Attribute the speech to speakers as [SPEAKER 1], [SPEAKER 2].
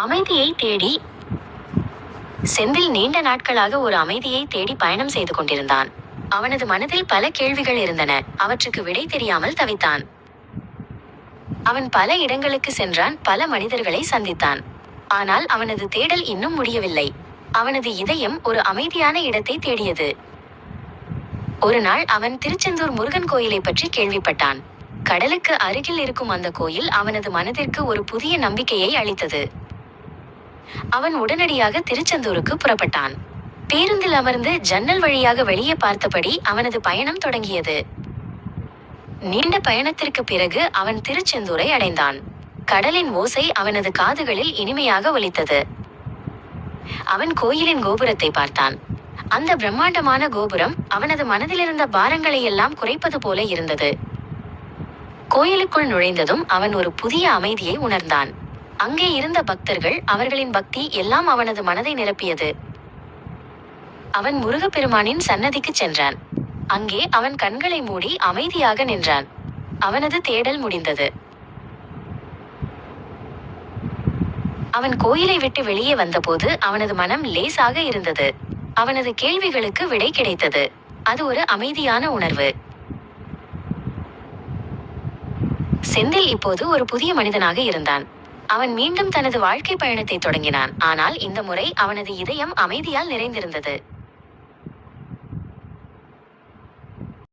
[SPEAKER 1] அமைதியை தேடி செந்தில் நீண்ட நாட்களாக ஒரு அமைதியை தேடி பயணம் செய்து கொண்டிருந்தான். அவனது மனதில் பல கேள்விகள் இருந்தன. அவற்றுக்கு விடை தெரியாமல் தவித்தான். அவன் பல இடங்களுக்கு சென்றான், பல மனிதர்களை சந்தித்தான். ஆனால் அவனது தேடல் இன்னும் முடியவில்லை. அவனது இதயம் ஒரு அமைதியான இடத்தை தேடியது. ஒரு நாள் அவன் திருச்செந்தூர் முருகன் கோயிலை பற்றி கேள்விப்பட்டான். கடலுக்கு அருகில் இருக்கும் அந்த கோயில் அவனது மனதிற்கு ஒரு புதிய நம்பிக்கையை அளித்தது. அவன் உடனடியாக திருச்செந்தூருக்கு புறப்பட்டான். பேருந்தில் அமர்ந்து ஜன்னல் வழியாக வெளியே பார்த்தபடி அவனது பயணம் தொடங்கியது. நீண்ட பயணத்திற்கு பிறகு அவன் திருச்செந்தூரை அடைந்தான். கடலின் ஓசை அவனது காதுகளில் இனிமையாக ஒலித்தது. அவன் கோயிலின் கோபுரத்தை பார்த்தான். அந்த பிரம்மாண்டமான கோபுரம் அவனது மனதிலிருந்த பாரங்களை எல்லாம் குறைப்பது போல இருந்தது. கோயிலுக்குள் நுழைந்ததும் அவன் ஒரு புதிய அமைதியை உணர்ந்தான். அங்கே இருந்த பக்தர்கள், அவர்களின் பக்தி எல்லாம் அவனது மனதை நிரப்பியது. அவன் முருகப்பெருமானின் சன்னதிக்கு சென்றான். அங்கே அவன் கண்களை மூடி அமைதியாக நின்றான். அவனது தேடல் முடிந்தது. அவன் கோயிலை விட்டு வெளியே வந்தபோது அவனது மனம் லேசாக இருந்தது. அவனது கேள்விகளுக்கு விடை கிடைத்தது. அது ஒரு அமைதியான உணர்வு. செந்தில் இப்போது ஒரு புதிய மனிதனாக இருந்தான். அவன் மீண்டும் தனது வாழ்க்கை பயணத்தை தொடங்கினான். ஆனால் இந்த முறை அவனது இதயம் அமைதியால் நிறைந்திருந்தது.